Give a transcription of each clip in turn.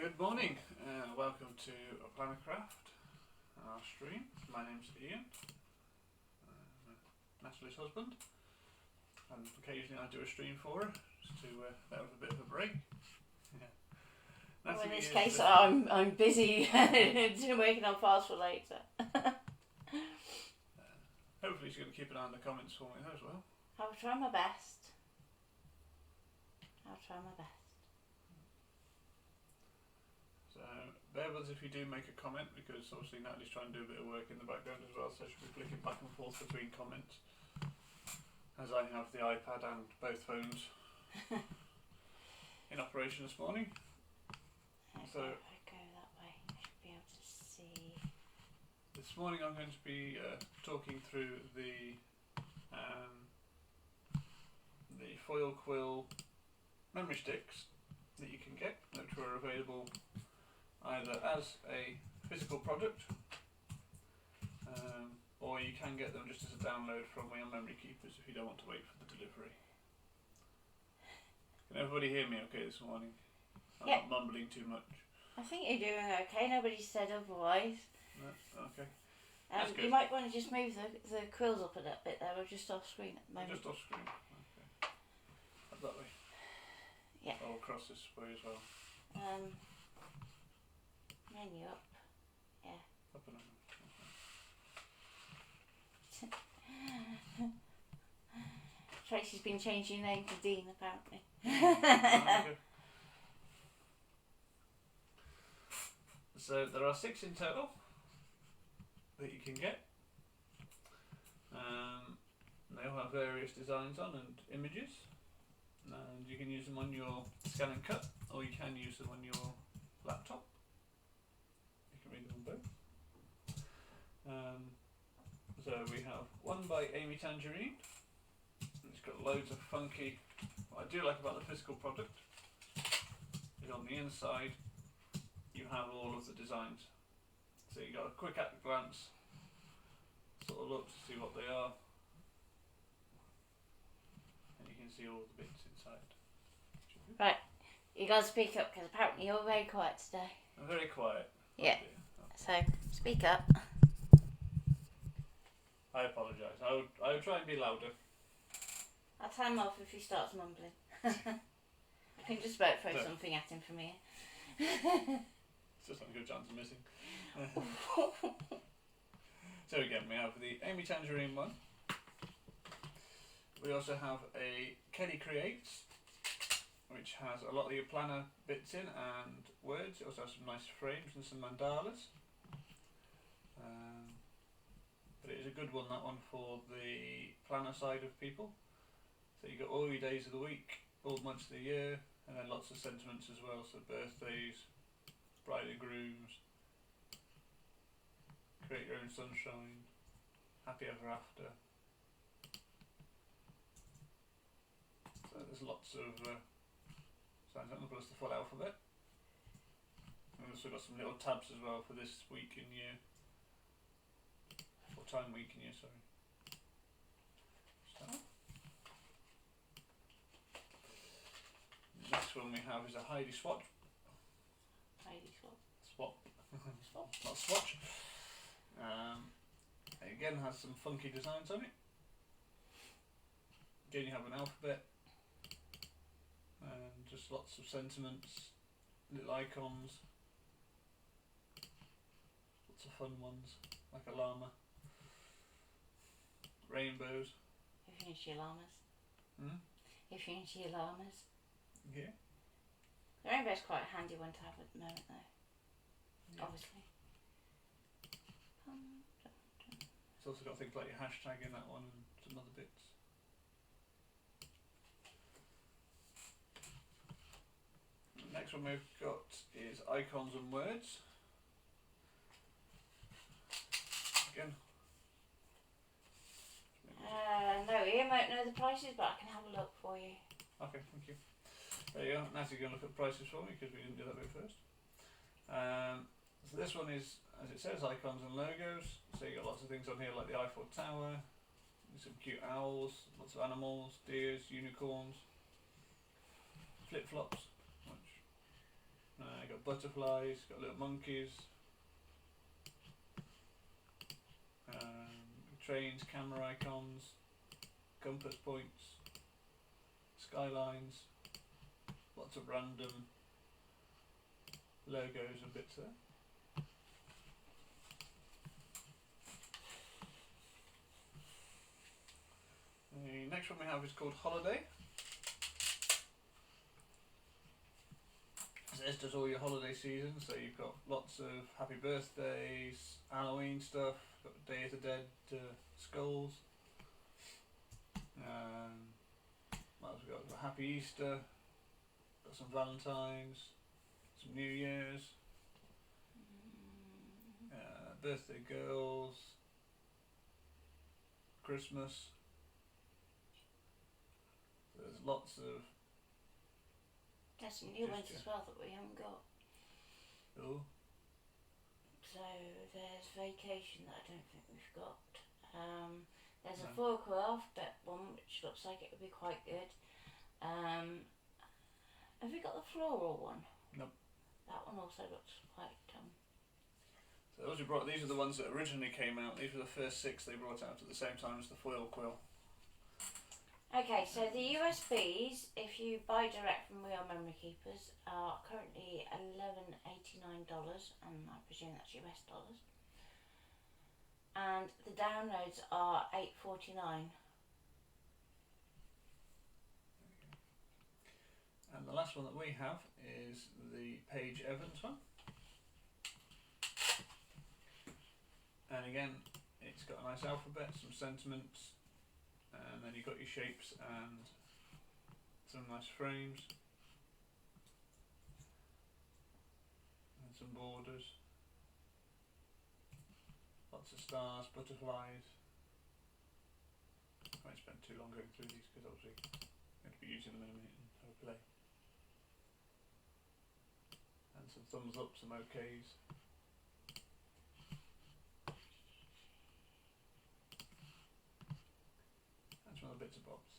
Good morning, welcome to Plannercraft, our stream. My name's Ian, I'm Natalie's husband, and occasionally I do a stream for her, just to let her have a bit of a break. Yeah. Well, in this case, I'm busy working on files for later. Hopefully she's going to keep an eye on the comments for me as well. I'll try my best. So bear with us if you do make a comment, because obviously Natalie's trying to do a bit of work in the background as well, so she'll be flicking back and forth between comments, as I have the iPad and both phones in operation this morning. So if I go that way, I should be able to see. This morning I'm going to be talking through the foil quill memory sticks that you can get, which are available either as a physical product, or you can get them just as a download from your memory keepers if you don't want to wait for the delivery. Can everybody hear me okay this morning? I'm not mumbling too much. I think you're doing okay, nobody said otherwise. No? Okay. You might want to just move the quills up a little bit there, we're just off screen at the moment. Just off screen, okay. Up that way? Yeah. I'll cross this way as well. Menu up. Yeah. Up and over. Okay. Tracy's been changing your name to Dean, apparently. Okay. So there are 6 in total that you can get. They all have various designs on and images, and you can use them on your ScanNCut, or you can use them on your laptop. You can read them on both. So we have one by Amy Tangerine. It's got loads of funky. What I do like about the physical product is on the inside you have all of the designs. So you got a quick at a glance sort of look to see what they are, and you can see all the bits inside. Right, you got to speak up because apparently you're very quiet today. I'm very quiet. Yeah. So speak up. I apologise. I would try and be louder. I'll tell him off if he starts mumbling. I can just about throw something at him from here. It's just not a good chance of missing. So again, we have the Amy Tangerine one. We also have a Kelly Creates, which has a lot of your planner bits in and words. It also has some nice frames and some mandalas. But it is a good one, that one, for the planner side of people. So you got all your days of the week, all months of the year, and then lots of sentiments as well. So birthdays, bride and grooms, create your own sunshine, happy ever after. So there's lots of signs on them, plus the full alphabet. And we've also got some little tabs as well for this week and year. Or time, week and year, sorry. So, the next one we have is a Heidi Swatch. Heidi Swap. Swap. Not swatch. It again has some funky designs on it. Again you have an alphabet. And just lots of sentiments, little icons. Lots of fun ones, like a llama. Rainbows. If you're into your llamas. If you're into your llamas. Yeah. The rainbow's quite a handy one to have at the moment though. Yeah. Obviously. It's also got things like your hashtag in that one and some other bits. The next one we've got is icons and words. Again. No, Ian won't know the prices, but I can have a look for you. Okay, thank you. There you go. Nat's going to look at prices for me because we didn't do that bit first. So this one is, as it says, icons and logos. So you got lots of things on here like the Eiffel Tower, some cute owls, lots of animals, deers, unicorns, flip-flops, which Got butterflies, got little monkeys, trains, camera icons, compass points, skylines, lots of random logos and bits there. The next one we have is called Holiday. So this does all your holiday seasons, so you've got lots of happy birthdays, Halloween stuff, got Day of the Dead skulls. What else we got? We've got Happy Easter, got some Valentines, some New Year's, birthday girls, Christmas. So there's lots of. There's some new ones as well that we haven't got. Oh. So there's Vacation that I don't think we've got. There's a Quill alphabet one which looks like it would be quite good. Have we got the floral one? Nope. That one also looks quite. So those we brought. These are the ones that originally came out. These were the first 6 they brought out at the same time as the foil quill. Okay, so the USBs, if you buy direct from We Are Memory Keepers, are currently $11.89, and I presume that's US dollars. And the downloads are $8.49. And the last one that we have is the Paige Evans one. And again, it's got a nice alphabet, some sentiments, and then you've got your shapes and some nice frames. And some borders. Lots of stars, butterflies. I won't spend too long going through these because obviously I'm going to be using them in a minute and have a play. And some thumbs up, some OKs. And some other bits and bobs.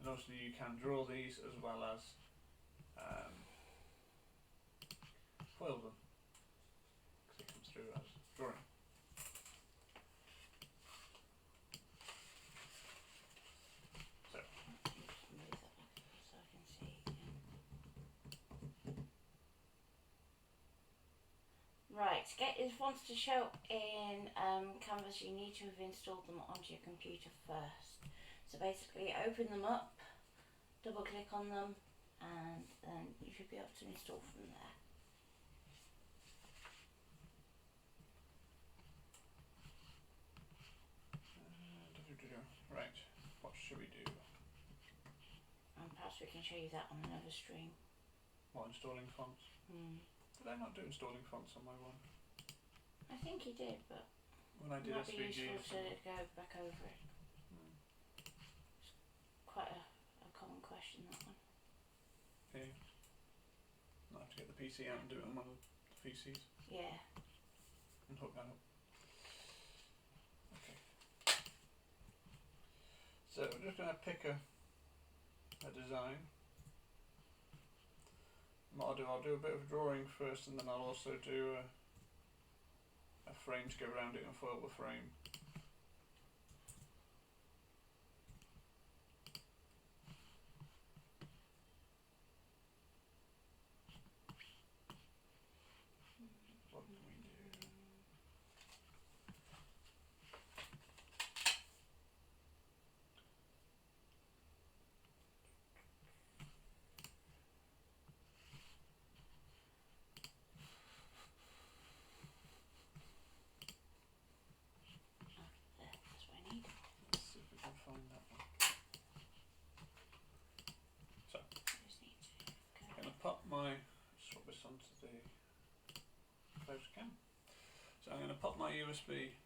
And obviously you can draw these as well as foil them. Because it comes through as drawing. Right, to get your fonts to show up in Canvas, you need to have installed them onto your computer first. So basically open them up, double click on them, and then you should be able to install from there. Right, what should we do? And perhaps we can show you that on another stream. What, installing fonts? Did I not do installing fonts on my one? I think you did, but when I did it might be SVG useful to go back over it. It's quite a common question, that one. Okay. I'll have to get the PC out and do it on one of the PCs. Yeah. And hook that up. Okay. So we're just going to pick a design. What I'll do a bit of drawing first, and then I'll also do a frame to go around it and foil the frame. What can we do? That's what I need. Let's see if we can find that one. So, I just need to I'm going to pop my, swap this onto the close cam. So I'm going to pop my USB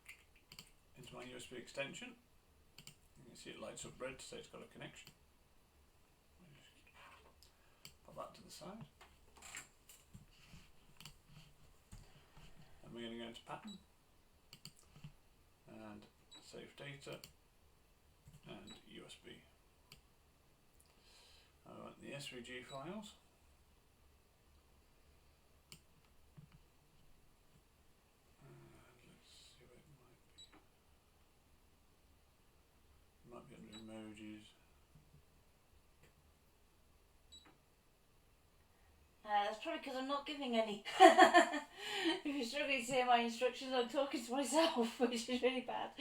into my USB extension. You can see it lights up red to say it's got a connection. Pop that to the side. And we're going to go into pattern and save data and USB. I want the SVG files. That's probably because I'm not giving any. If you're struggling to hear my instructions, I'm talking to myself, which is really bad.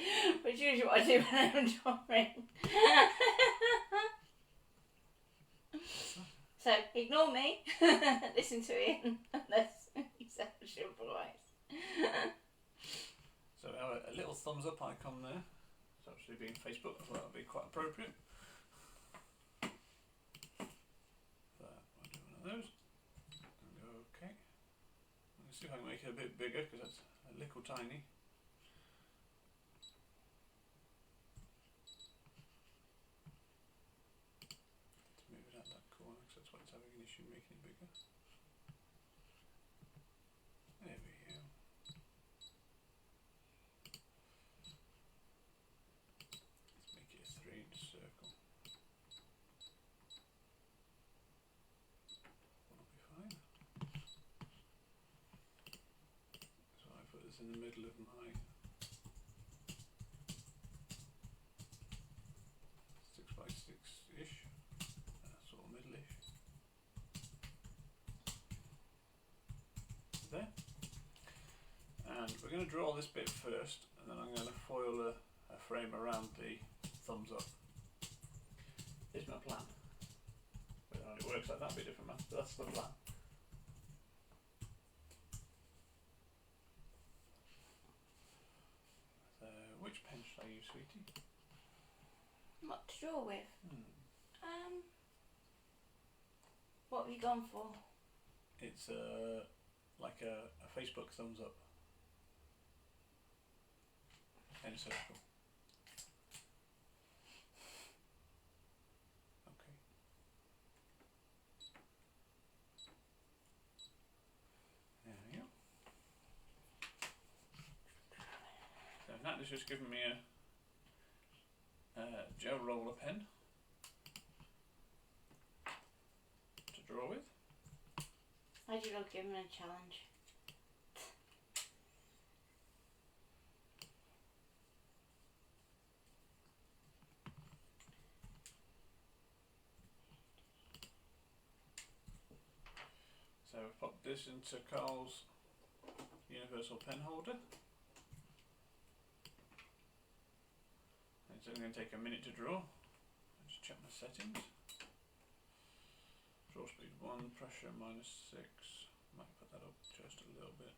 Which is usually what I do when I'm drawing. So ignore me. Listen to Ian unless you say I should otherwise. So we have a little thumbs up icon there. It's actually being Facebook, I thought that would be quite appropriate. So I'll do one of those. And go okay. Let's see if I can make it a bit bigger because that's a little tiny. Let's move it out that corner because that's why it's having an issue making it bigger. There we go. Let's make it a 3-inch circle. That'll be fine. So I put this in the middle of my 6x6-ish, sort of middle-ish. There. And we're going to draw this bit first, and then I'm going to foil a frame around the thumbs up. Is my plan. Whether or not it works like that would be different, man. But that's the plan. So, which pen should I use, sweetie? What to draw with? What have you gone for? It's like a Facebook thumbs up. And a circle. Okay. There we go. So that has just given me a gel roller pen to draw with. I do love giving a challenge. So I've popped this into Carl's universal pen holder. It's only going to take a minute to draw. Let's check my settings. Draw speed 1, pressure -6. Might put that up just a little bit.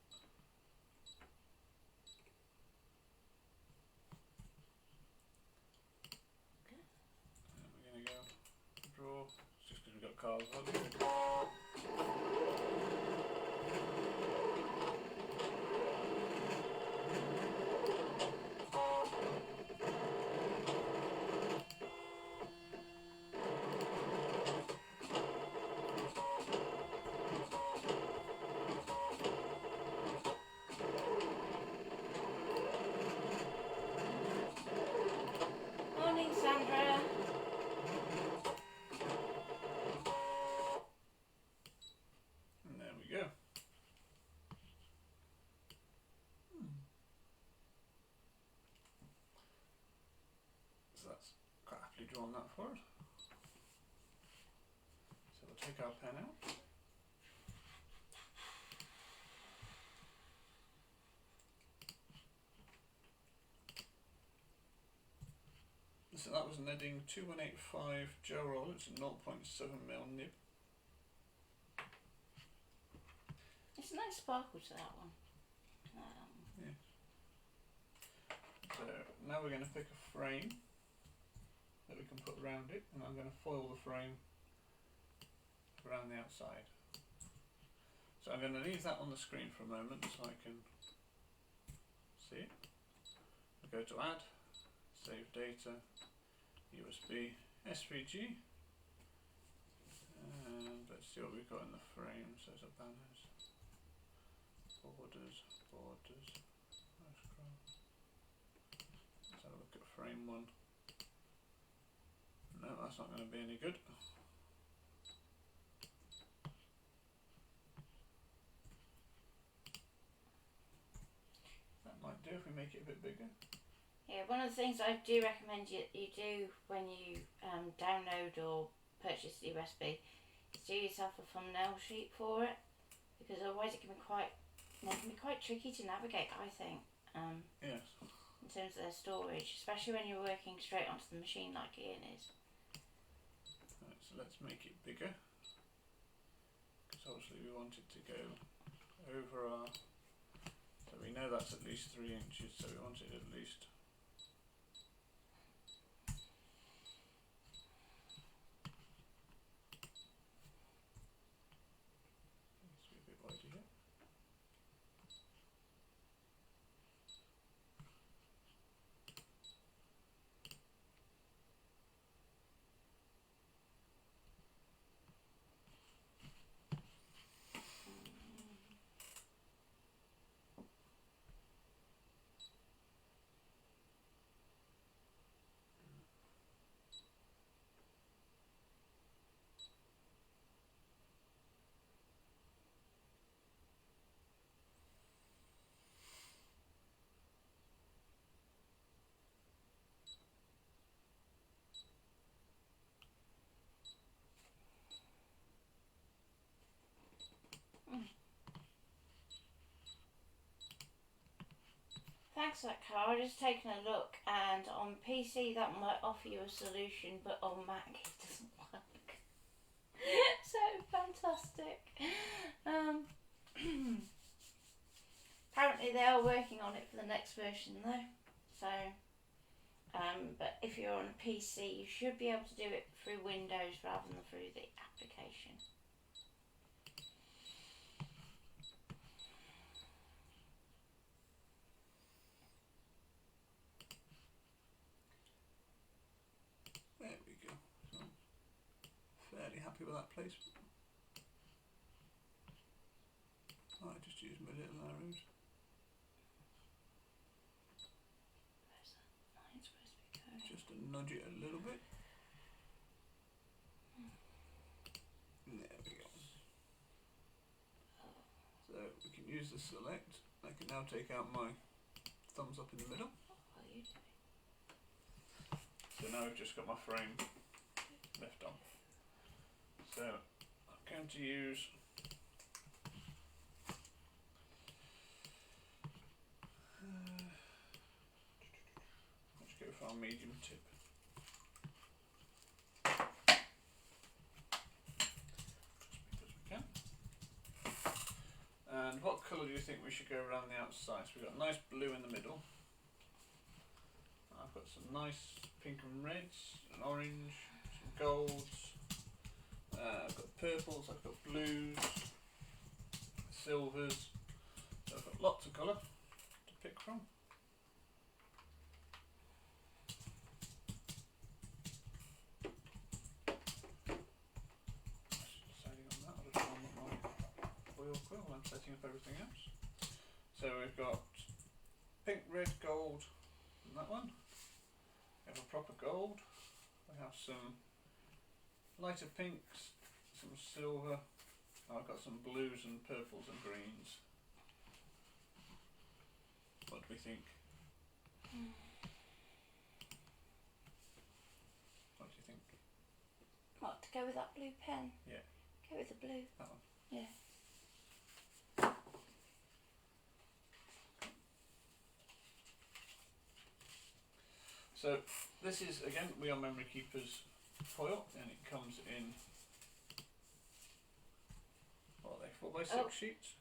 Okay. And we're going to go draw. It's just because we've got Carl's logo. Morning, Sandra. And there we go. So that's quite happily drawn that for us. So we'll take our pen out. So that was an Edding 2185 gel roller. It's a 0.7mm nib. It's a nice sparkle to that one. Yeah. So now we're going to pick a frame that we can put around it, and I'm going to foil the frame around the outside. So I'm going to leave that on the screen for a moment so I can see it. I go to Add, Save Data, USB, SVG, and let's see what we've got in the frame. So it's a banners, borders. Let's have a look at frame 1. No, that's not going to be any good. That might do if we make it a bit bigger. Yeah, one of the things I do recommend you do when you download or purchase the USB is do yourself a thumbnail sheet for it, because otherwise it can be quite tricky to navigate, I think. Yes. In terms of their storage, especially when you're working straight onto the machine like Ian is. Right, so let's make it bigger, because obviously we want it to go over our, so we know that's at least 3 inches, so we want it at least needs to be a bit wider here. Thanks for that, Carl. Just taking a look, and on PC that might offer you a solution, but on Mac it doesn't work. So fantastic. Apparently they are working on it for the next version though. So, but if you're on a PC, you should be able to do it through Windows rather than through the application. There we go. So fairly happy with that placement. I just use my little arrows. Where's that line supposed to be going? Just to nudge it a little bit. There we go. So we can use the select. I can now take out my thumbs up in the middle. What are you doing? So now I've just got my frame left on. So I'm going to use let's go for our medium tip. Just because we can. And what colour do you think we should go around the outside? So we've got a nice blue in the middle. I've got some nice pink and reds, and orange, some golds. I've got purples, I've got blues, silvers. So I've got lots of colour to pick from. Deciding on that, I'll just warm up my oil quill and setting up everything else. So we've got pink, red, gold, and that one. We have a proper gold. We have some lighter pinks, some silver. I've got some blues and purples and greens. What do we think? What do you think? What, to go with that blue pen? Yeah. Go with the blue. That one. Yeah. So this is, again, We Are Memory Keepers foil, and it comes in, what are they, 4x6 sheets?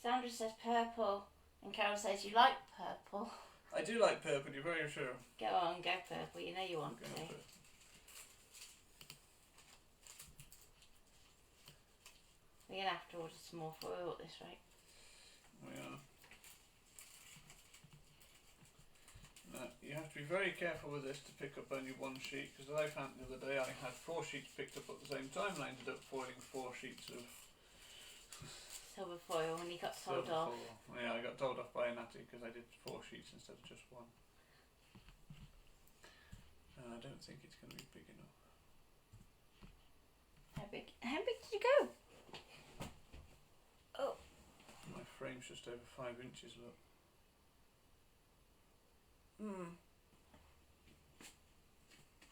Sandra says purple, and Carol says you like purple. I do like purple, you're very sure. Go on, go purple, you know you want to. We're going to have to order some more foil at this rate. We are. Now, you have to be very careful with this to pick up only one sheet, because I found the other day I had 4 sheets picked up at the same time, and I ended up foiling 4 sheets of Silver foil when he got told silver off. foil. Yeah, I got told off by a natty because I did 4 sheets instead of just 1. And I don't think it's going to be big enough. How big did you go? Oh. My frame's just over 5 inches, look.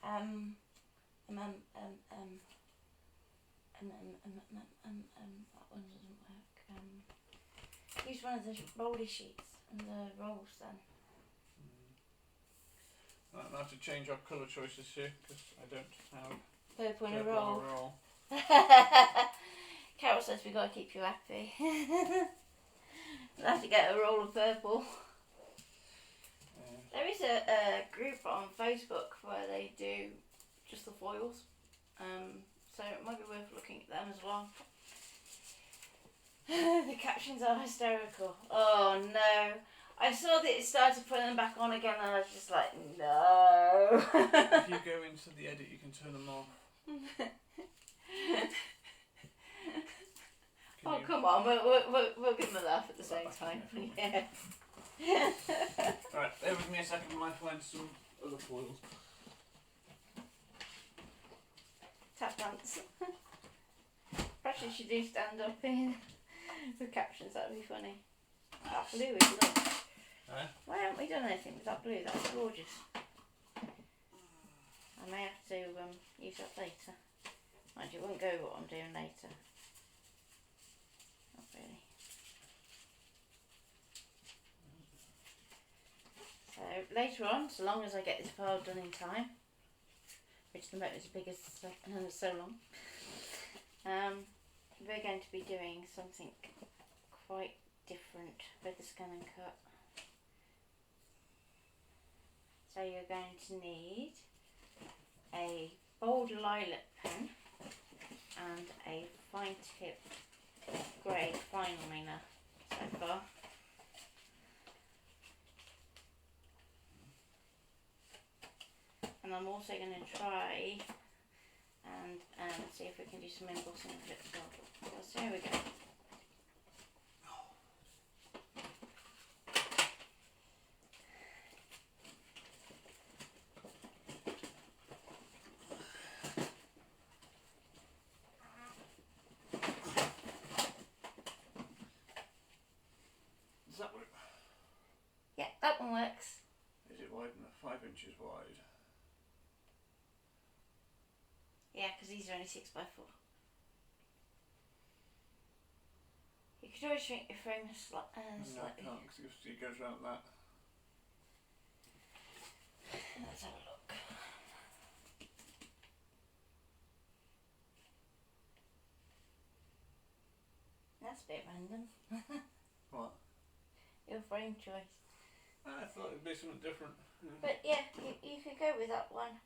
That one doesn't work. use one of the roller sheets and the rolls then. Right, I'll have to change our colour choices here because I don't have Purple in a purple roll. on a roll. Carol says we got to keep you happy. We'll have to get a roll of purple. There is a group on Facebook where they do just the foils, so it might be worth looking at them as well. The captions are hysterical. Oh no. I saw that it started putting them back on again and I was just like, no. If you go into the edit, you can turn them off. Oh, come on, we'll give them a laugh at the same time. Yeah. Alright, bear with me a second while I find some other foils. Tap dance. Perhaps you should do stand up in with captions, that would be funny. That blue is lovely. Why haven't we done anything with that blue? That's gorgeous. I may have to use that later. Mind you, it won't go with what I'm doing later. Not really. So later on, so long as I get this pile done in time, which the motor's big as so long, we're going to be doing something quite different with the ScanNCut. So you're going to need a bold lilac pen and a fine tip grey fine liner so far. And I'm also going to try and see if we can do some embossing with it as well. So here we go. Does that work? Yeah, that one works. Is it wide enough? 5 inches wide. Yeah, because these are only 6x4. You could always shrink your frame slightly. No, I can't because it goes around that. Let's have a look. That's a bit random. What? Your frame choice. I thought it'd be something different. But yeah, you could go with that one.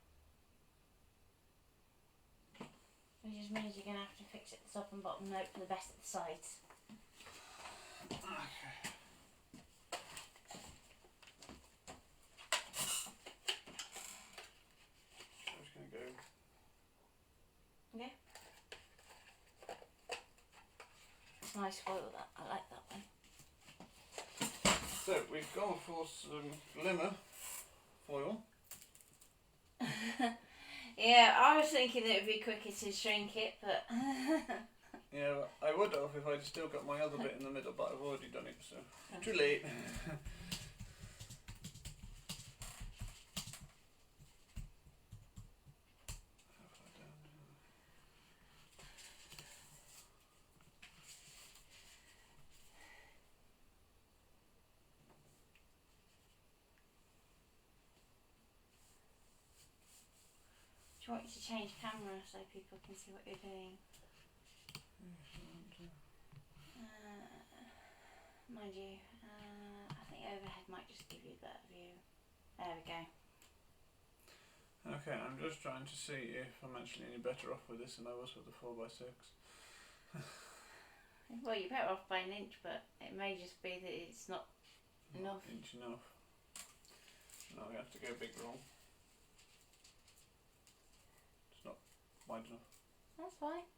Which just means you're going to have to fix it the top and bottom note for the best of the sides. Okay. I'm just going to go. Yeah. It's a nice foil, that. I like that one. So we've gone for some glimmer foil. Yeah, I was thinking it would be quicker to shrink it, but Yeah, I would have if I'd still got my other bit in the middle, but I've already done it, so too late. do you want you to change camera so people can see what you're doing? Mind you, I think overhead might just give you a better view. There we go. Okay, I'm just trying to see if I'm actually any better off with this than I was with the 4x6. Well, you're better off by an inch, but it may just be that it's not enough. Inch enough. No, we have to go big roll. It's not wide enough. That's fine.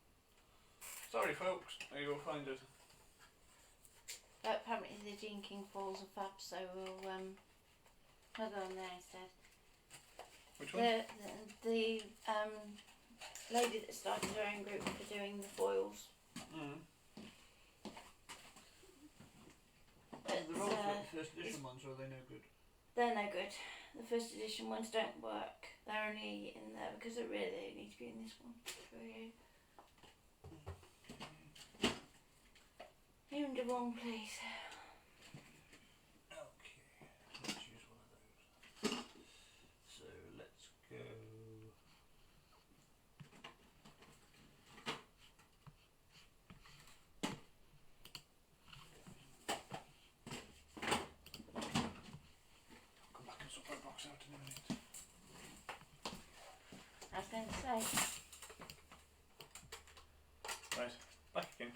Sorry folks, you will find it. But apparently the Gene King falls are fab, so we'll go on there instead. Which one? The lady that started her own group for doing the foils. But, the rolls are the first edition ones, or are they no good? They're no good. The first edition ones don't work. They're only in there because they really need to be in this one for you. you in the wrong place. Okay, let's use one of those. So let's go. I'll come back and sort my box out in a minute. I was going to say. Right, back again.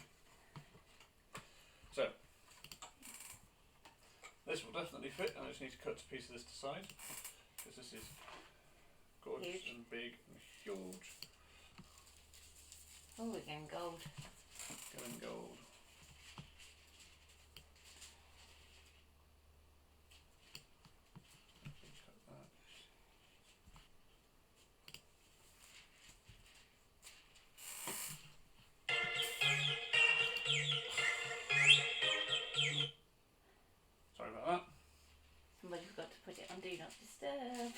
So, this will definitely fit. I just need to cut a piece of this to size because this is gorgeous Huge. and big and huge. Oh, we're getting gold. Going gold. Cut that. Sorry about that. Somebody forgot to put it on Do Not Disturb.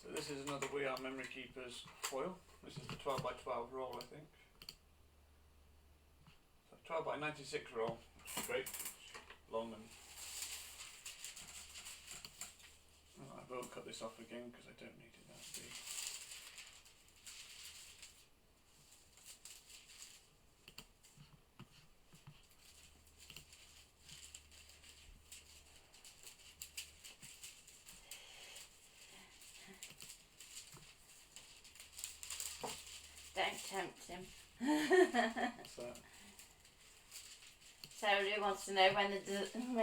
So this is another We Are Memory Keepers foil. This is the 12 by 12 roll, I think. So 12 by 96 roll, which is great. Long and... Well, I will cut this off again because I don't need it that big. Don't tempt him. What's that? Sarah Lou wants to know when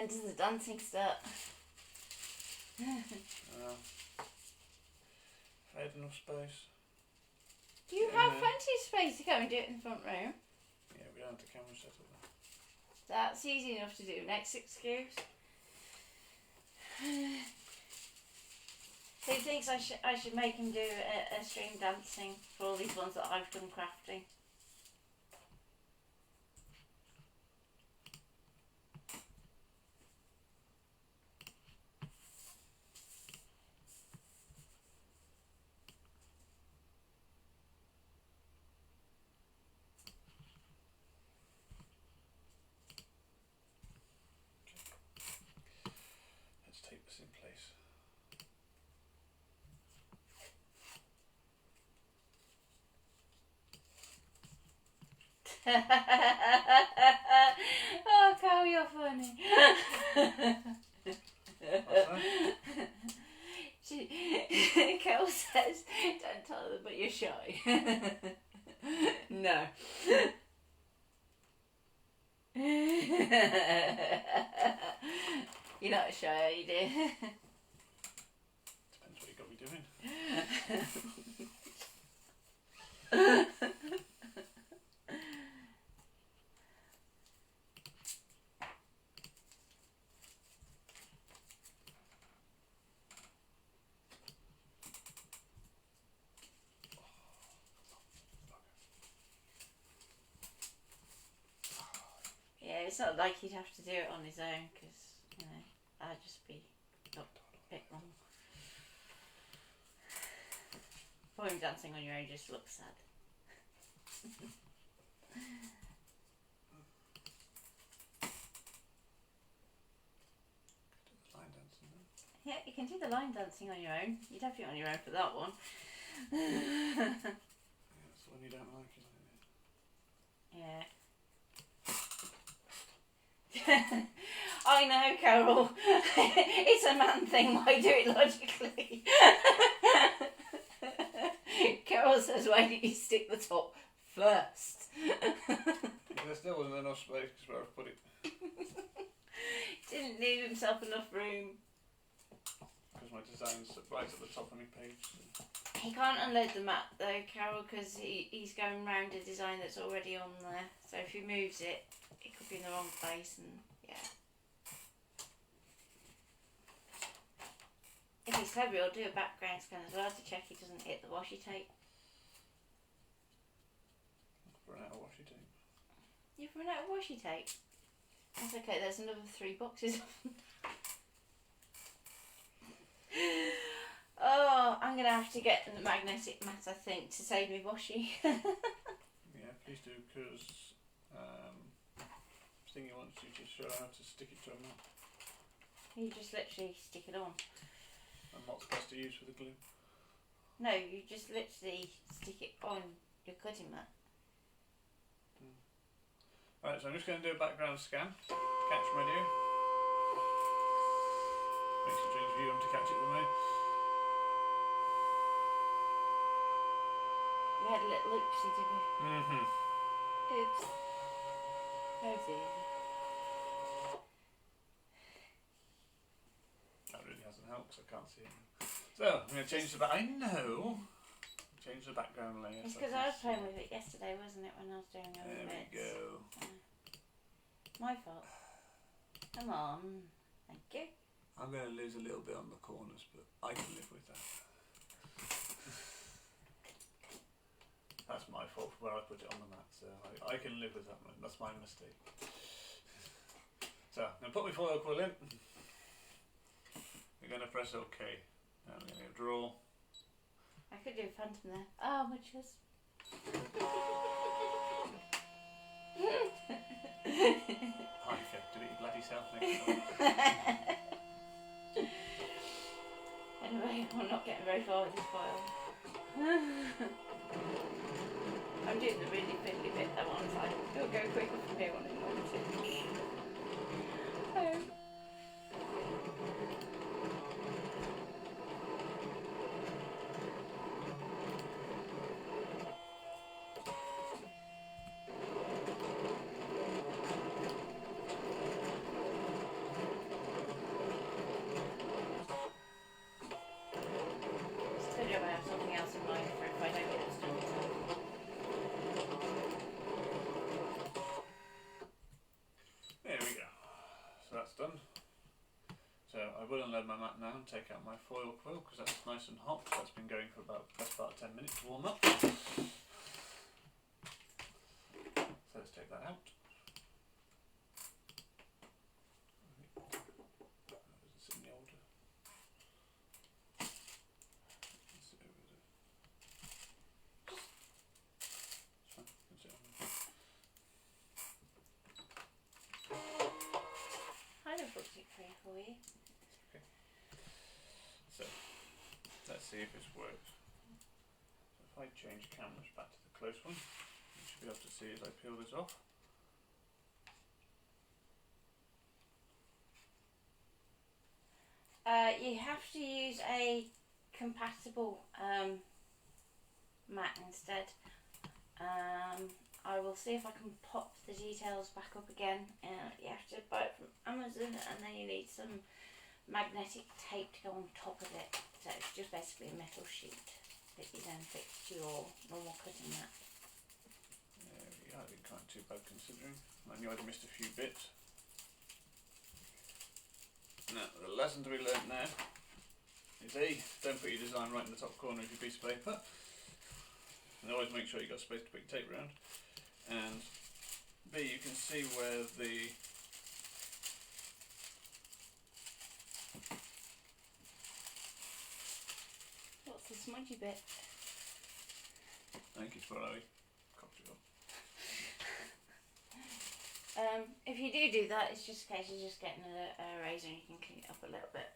does the dancing start? If I had enough space. You have plenty of space to go and do it in the front room. Yeah, we don't have the camera set up. That's easy enough to do. Next excuse. So he thinks I should make him do a stream dancing for all these ones that I've done crafting. Let's tape this in place. Oh, Carl, you're funny. What's that? Carol says, don't tell them, but you're shy. No. You're not shy, are you, dear? Depends what you got me doing. Yeah, it's not like he'd have to do it on his own, because, you know, I'd just be a bit wrong. Poem dancing on your own just looks sad. Line dancing then. Yeah, you can do the line dancing on your own. You'd have to do it on your own for that one. Yeah, that's the one you don't like, isn't it? Yeah. I know, Carol. It's a man thing. Why do it logically? Carol says, why did you stick the top first? There still wasn't enough space where I've put it. Didn't leave himself enough room. Because my design's right at the top of my page. So. He can't unload the map though, Carol, because he's going round a design that's already on there. So if he moves it, it could be in the wrong place, and yeah. If he's clever, he'll do a background scan as well to check he doesn't hit the washi tape. I've run out of washi tape. You've run out of washi tape? That's okay, there's another 3 boxes. Oh, I'm going to have to get the magnetic mat, I think, to save me washi. Yeah, please do, because Stingy wants you to show how to stick it to a mat. You just literally stick it on. And what's best to use for the glue? No, you just literally stick it on your cutting mat. Right, so I'm just going to do a background scan. Catch my dear. Makes it change view to catch it with me. We had a little oopsie, did we? Mm-hmm. Oops. Oh dear. That really hasn't helped because I can't see it. So, I'm going to change the back. I know! Change the background layer. It's so because can I was playing see. with it yesterday, wasn't it, when I was doing the There we bits? go. My fault. Come on. Thank you. I'm going to lose a little bit on the corners, but I can live with that. That's my fault for where I put it on the mat, so I can live with that one. That's my mistake. So, I'm going to put my foil quill in. We're going to press OK. And we're going to draw. I could do a phantom there. Oh, my chest. Hi, Kev, do it your bloody self next time. Anyway, I'm not getting very far with this file. I'm doing the really fiddly bit that one side. It'll go quicker from here on in one too. I have something else in mind for if I don't get it done in time. There we go. So that's done. So I will unload my mat now and take out my foil quill because that's nice and hot. That's been going for about best part of 10 minutes to warm up. So let's take that out. It's in the order. Let's sit over there. It's fine. You can sit on there. I'd have booked it free for you. Okay. So let's see if this works. So if I change cameras back to the close one, you should be able to see as I peel this off. You have to use a compatible mat instead. I will see if I can pop the details back up again. You have to buy it from Amazon, and then you need some magnetic tape to go on top of it. So it's just basically a metal sheet that you then fix to your normal cutting mat. Yeah, I didn't count too bad considering. I knew I'd missed a few bits. Now, the lesson to be learnt now is A, don't put your design right in the top corner of your piece of paper. And always make sure you've got space to put your tape around. And B, you can see where the What's the smudgy bit? I think it's where I cocked it up. If you do that, it's just a case of just getting a razor and you can clean it up a little bit.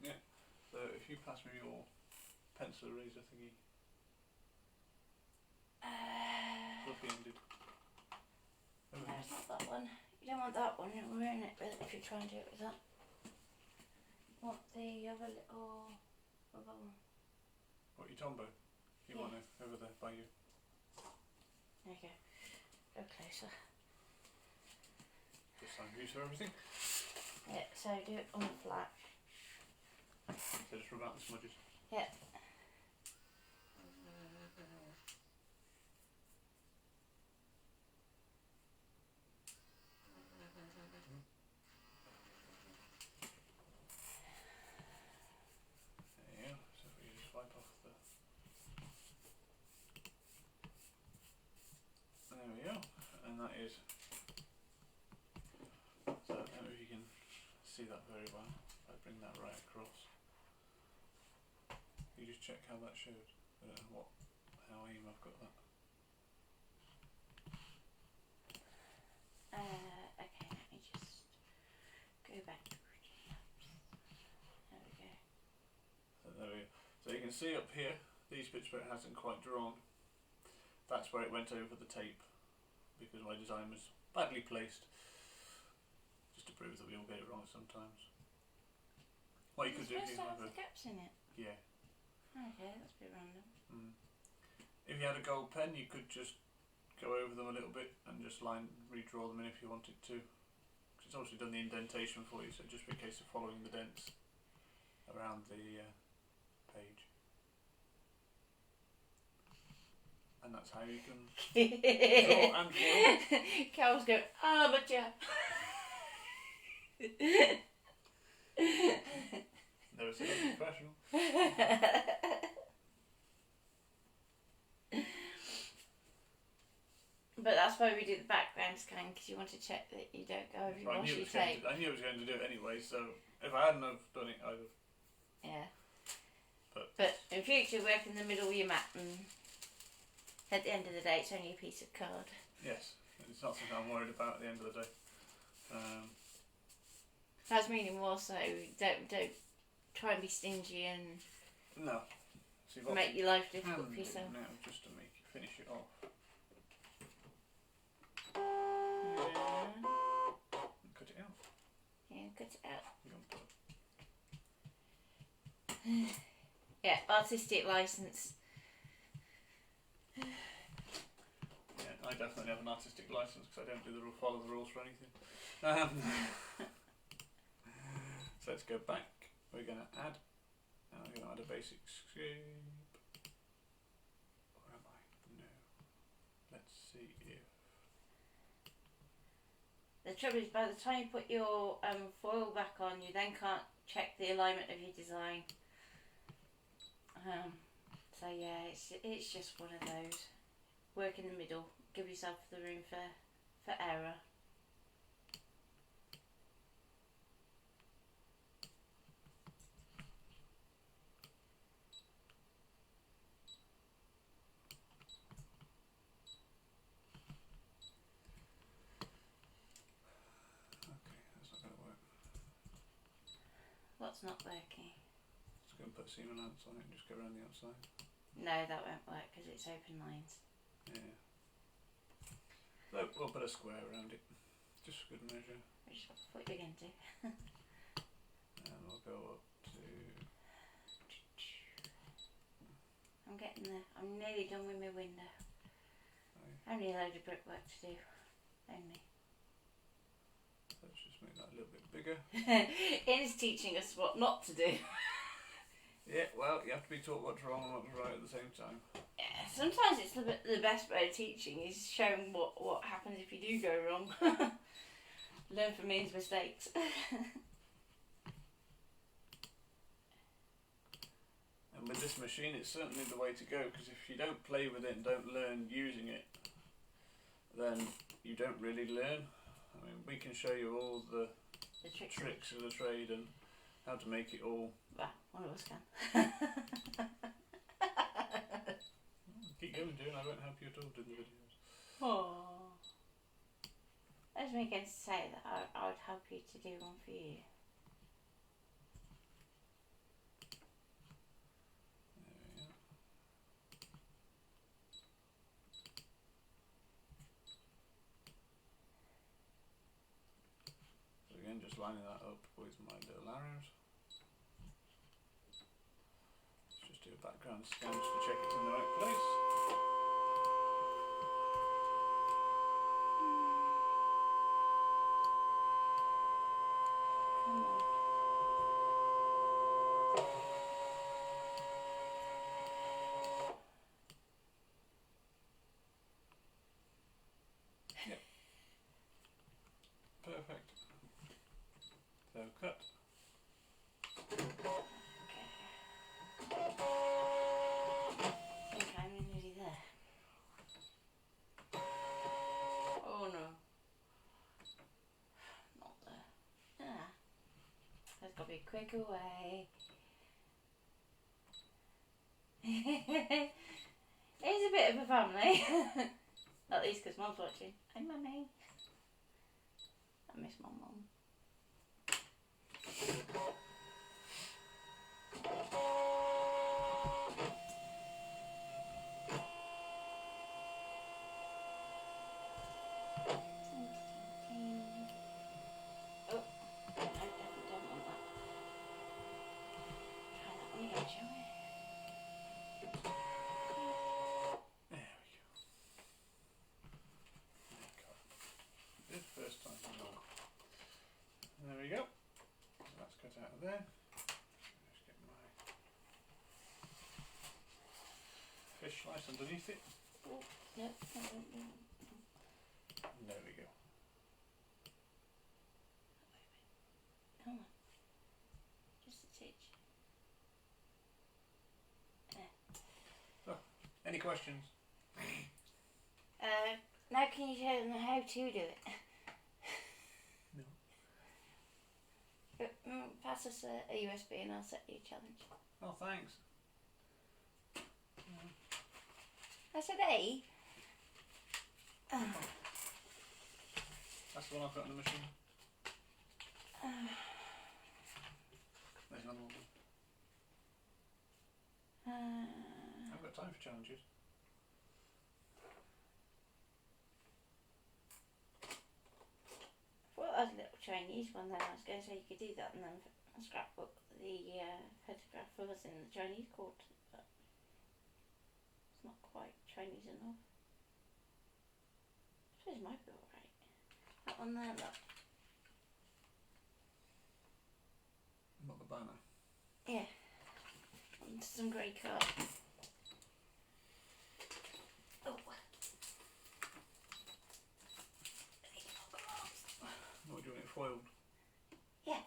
Yeah. So if you pass me your pencil eraser thingy, fluffy ended. No, it's not that one. You don't want that one, it'll ruin it if you try and do it with that. You want the other little other one. What, your Tombow? You want it over there by you? There you go. Go closer. Just sign views for everything. Yeah, so do it on the flat. So just rub out the smudges. Yeah. see that very well. If I bring that right across. You just check how that showed. I don't know how aim I've got that. Okay, let me just go back to there we go. So there we go. So you can see up here, these bits where it hasn't quite drawn. That's where it went over the tape because my design was badly placed. Just to prove that we all get it wrong sometimes. What you could do if you have have the gaps in it. yeah. Okay, that's a bit random. If you had a gold pen, you could just go over them a little bit and just redraw them in if you wanted to. Because it's obviously done the indentation for you, so it'd just be a case of following the dents around the page. And that's how you can draw and foil. Cows go, but yeah. Never said I'm professional. But that's why we do the background scan, because you want to check that you don't go over your washi tape. I knew I was going to do it anyway, so if I hadn't have done it, I'd have. Yeah. But in future, work in the middle of your mat, and at the end of the day, it's only a piece of card. Yes, it's not something I'm worried about at the end of the day. I was meaning more so, don't try and be stingy and no. See, make your life difficult for yourself. Now, just to make you finish it off. Cut it out. Yeah, cut it out. You want to Yeah, artistic license. Yeah, I definitely have an artistic license because I don't do follow the rules for anything. So let's go back. We're going to add. We're going to add a basic shape. Where am I? No. Let's see if. The trouble is, by the time you put your foil back on, you then can't check the alignment of your design. So yeah, it's just one of those. Work in the middle. Give yourself the room for error. What's not working? Just go and put seam allowance on it and just go around the outside. No, that won't work because it's open lines. Yeah. So we'll put a square around it, just for good measure. Which is what you're going to do. And we'll go up to. I'm getting there. I'm nearly done with my window. Oh. Only a load of brickwork to do. Only. Let's just make that a little bit bigger. Ian's teaching us what not to do. Yeah, well, you have to be taught what's wrong and what's right at the same time. Yeah, sometimes it's the best way of teaching is showing what happens if you do go wrong. Learn from Ian's mistakes. And with this machine, it's certainly the way to go, because if you don't play with it and don't learn using it, then you don't really learn. I mean, we can show you all the tricks of the trade and how to make it all. Well, one of us can. Keep going, doing. I won't help you at all in the videos. Oh. That's me going to say that I would help you to do one for you. There we are. So again, just lining that up with my little arrows. Let's just do a background scan just to check it's in the right place. Come on. Yep. Perfect. So cut. I think I'm nearly there. Oh no. Not there. Ah. be quick away. It's a bit of a family. At least because Mum's watching. Hi, Mummy. I miss my mum. Oh, no, definitely don't want that. Try that one again, shall we? There we go. Did first time. There we go. So that's cut out of there. Just get my fish slice underneath it. Oh, no. There we go. Come on. Just a titch. So, any questions? Now can you tell them how to do it? No. Pass us a USB and I'll set you a challenge. Oh, thanks. I said A. That's the one I've got in the machine. There's another one. I haven't got time for challenges. Well, that was a little Chinese one then. I was going to say you could do that and then scrapbook the photograph for us in the Chinese court, but it's not quite Chinese enough. I suppose it might be alright. That one there, look. Not the banner. Yeah. Onto some grey card. Oh. What, do you want it foiled? Yeah.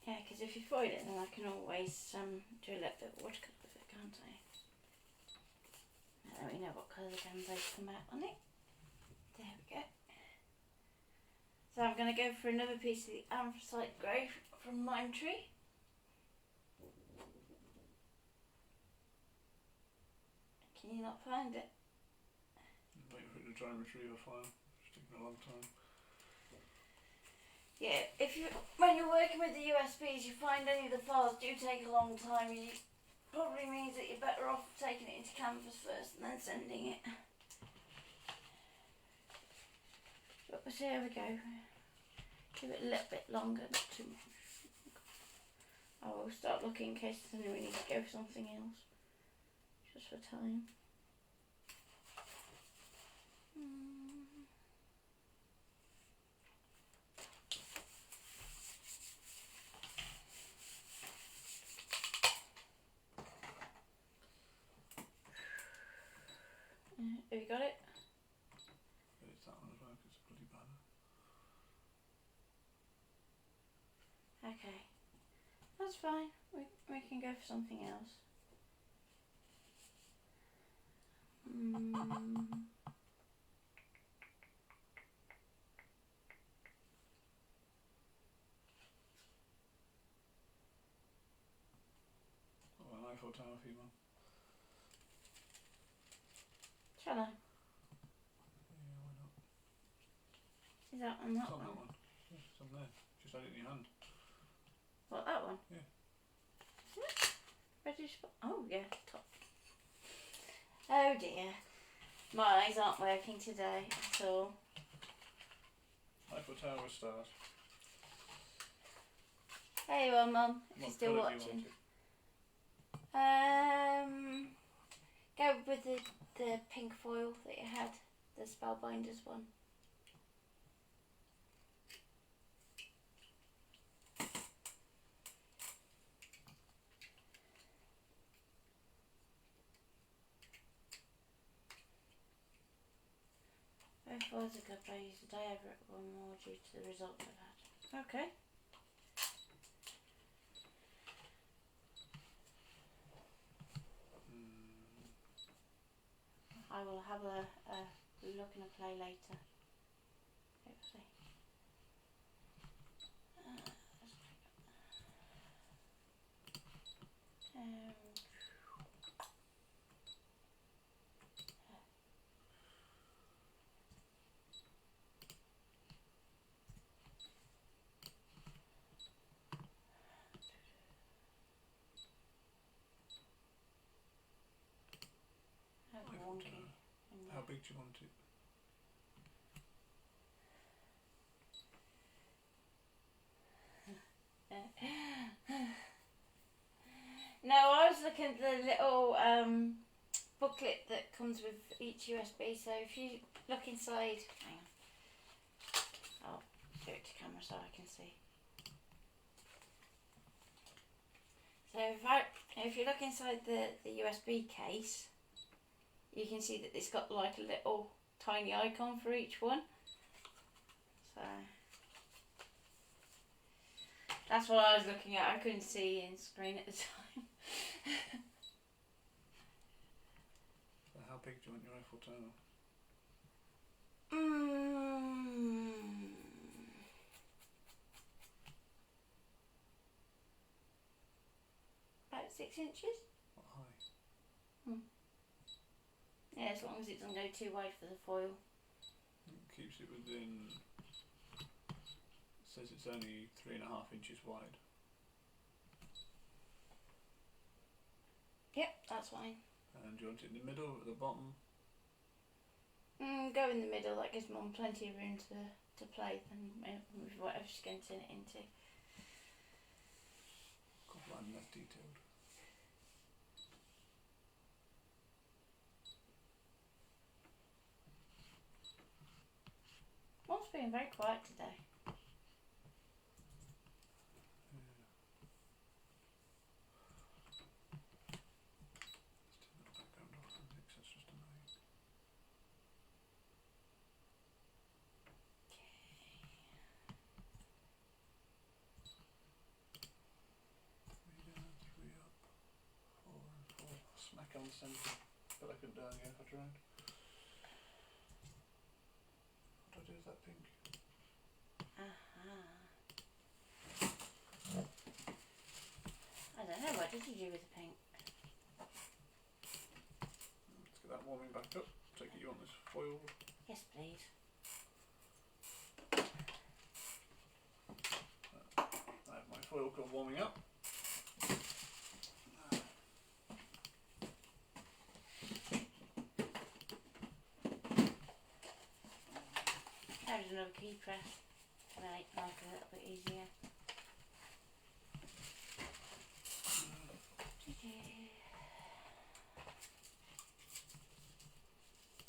Yeah, because if you foil it, then I can always do a little bit of watercolour with it, can't I? And then we know what colour the ganzos come out on it. There we go. So I'm going to go for another piece of the anthracite grey from Lime Tree. Can you not find it? I'm waiting for it to try and retrieve a file. It's taking a long time. Yeah, when you're working with the USBs, you find any of the files do take a long time. It probably means that you're better off taking it into Canvas first and then sending it. But there we go. Give it a little bit longer, not too much. I will start looking in case we need to go for something else. Just for time. Have you got it? But it's that one as well, 'cause it's a bloody banner. Okay. That's fine. We can go for something else. Oh, an Eiffel Tower for you, Mum. Shall I? Yeah, why not? Is that on that It's on one? that one. Yeah, it's on there. Just had it in your hand. What, that one? Yeah. Where did you spot? Oh, yeah, top. Oh dear. My eyes aren't working today at all. Eiffel Tower with stars. There you are, Mum. If you're What still colour do you watching. want it? Go with the pink foil that you had, the Spellbinders one. Both foils are good, but I use the diagram one more due to the results I've had. Okay. I will have a look and play later. Hopefully. How big do you want it? No, I was looking at the little booklet that comes with each USB. So if you look inside, hang on, I'll do it to camera so I can see. So if you look inside the USB case, you can see that it's got like a little tiny icon for each one. So that's what I was looking at. I couldn't see in screen at the time. So how big do you want your Eiffel Tower? About 6 inches. What high? Yeah, as long as it doesn't go too wide for the foil. It keeps it within. It says it's only 3.5 inches wide. Yep, that's fine. And do you want it in the middle or at the bottom? Go in the middle. That gives Mum plenty of room to play with whatever she's going to turn it into. God, I'm less detailed. Mum's being very quiet today. Smack on the centre, but I couldn't do it if I tried. What do I do with that pink? I don't know, what did you do with the pink? Let's get that warming back up. Take it you want this foiled? Yes, please. I have my foil core warming up. There's another key press to make life a little bit easier.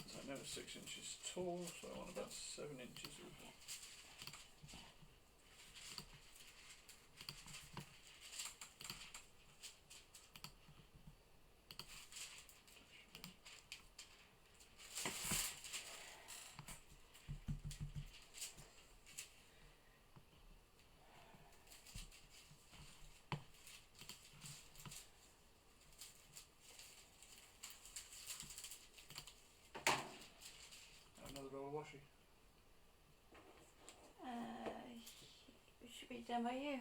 So I know it's 6 inches tall, so I want about 7 inches of. Another roll of washi. It should be done by you.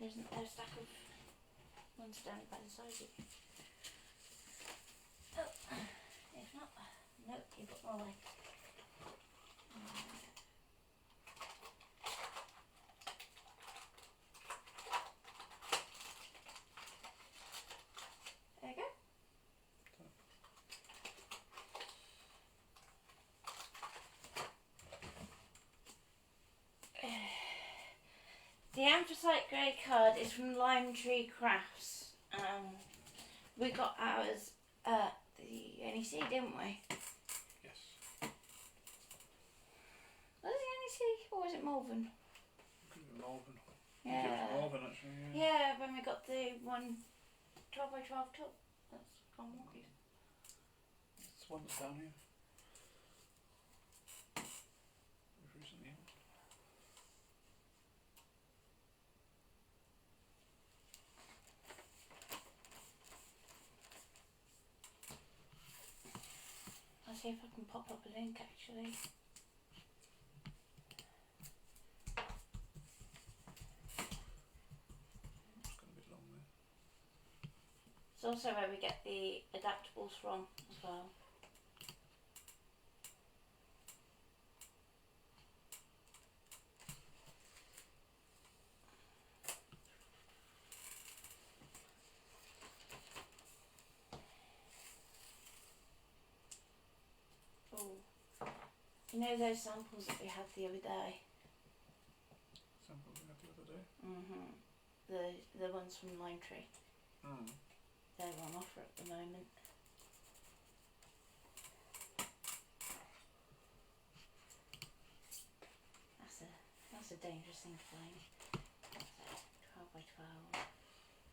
There's a stack of ones down by the side of you. Oh, if not, nope, you put more away. There you go. The anthracite grey card is from Lime Tree Crafts. We got ours at the NEC, didn't we? Yes. Was it NEC or was it Malvern? Could be Malvern. Yeah. I think it was Malvern actually. Yeah. Yeah, when we got the one 12 by 12 tub. That's gone wonky. It's one that's down here. We've recently. see if I can pop up a link actually. It's going to be long there. It's also where we get the adaptables from as well. Oh, you know those samples that we had the other day? Samples we had the other day? The ones from Lime Tree. Mm. They're on offer at the moment. That's a dangerous thing to find. 12 by 12.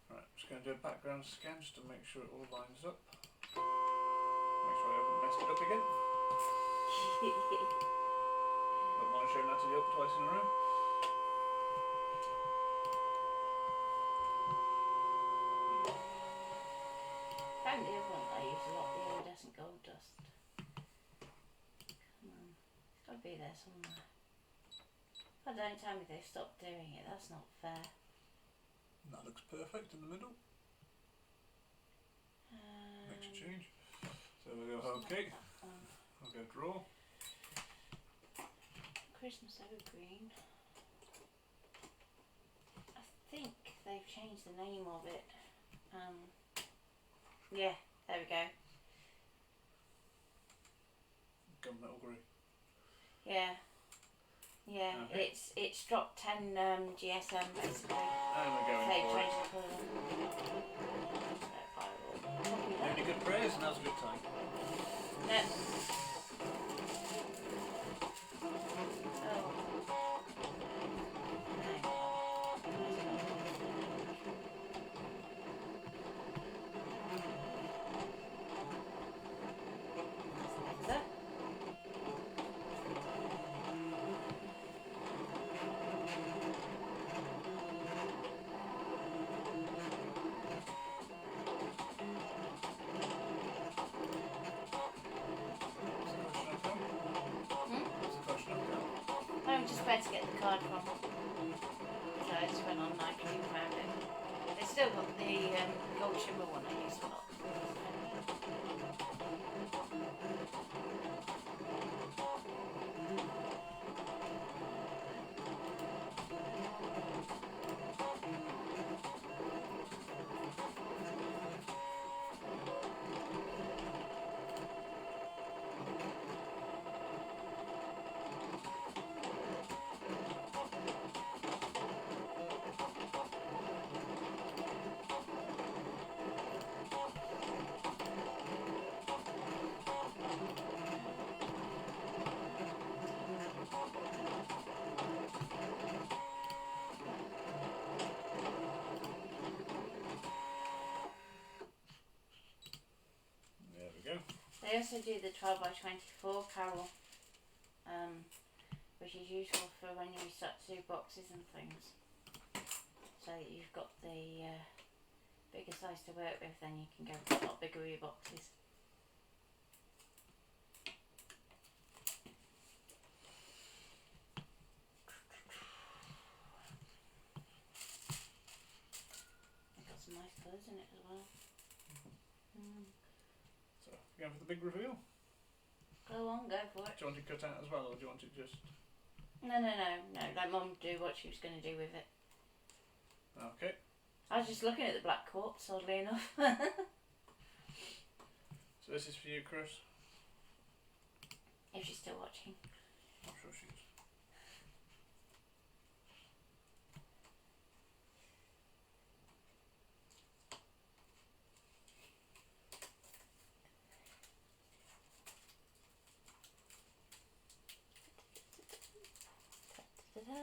Right, I'm just going to do a background scan just to make sure it all lines up. Make sure I haven't messed it up again. But want to show Natalie up twice in a row. Found the other one I use a lot, the iridescent gold dust. Come on, it's got to be there somewhere. Oh, don't tell me they've stopped doing it, that's not fair. That looks perfect in the middle. Makes a change. So we'll go OK. I'll go draw. Christmas Evergreen. I think they've changed the name of it. Yeah, there we go. Gunmetal grey. Yeah. Yeah, Okay. it's dropped 10 GSM basically. And we're going They've for it. changed the colour. Any good prayers? Now's a good time. No. I'm just about to get the card from. So I just went online and found it. They still got the gold shimmer one I used a lot. They also do the 12 by 24 carol, which is useful for when you start to do boxes and things. So that you've got the bigger size to work with, then you can go a lot bigger with your boxes. They've got some nice colours in it as well. So, going for the big reveal? Go on, go for it. Do you want it cut out as well, or do you want it just... No. Let Mum do what she was going to do with it. Okay. I was just looking at the black quartz, oddly enough. So this is for you, Chris? If she's still watching. I'm sure she is. Ta-da.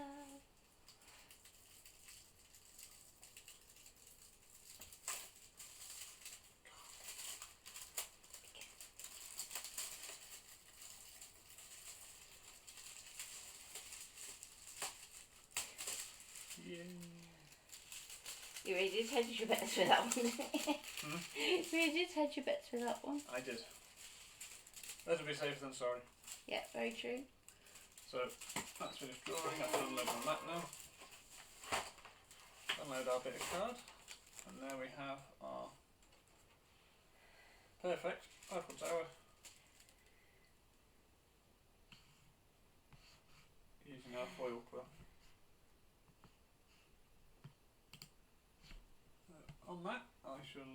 Yay. You really did hedge your bets with that one, didn't you? You really did hedge your bets with that one. I did. Better be safe than sorry. Yeah, very true. So that's finished drawing. I can unload my map now. Unload our bit of card, and there we have our perfect Eiffel Tower using our foil quill. On that, I shall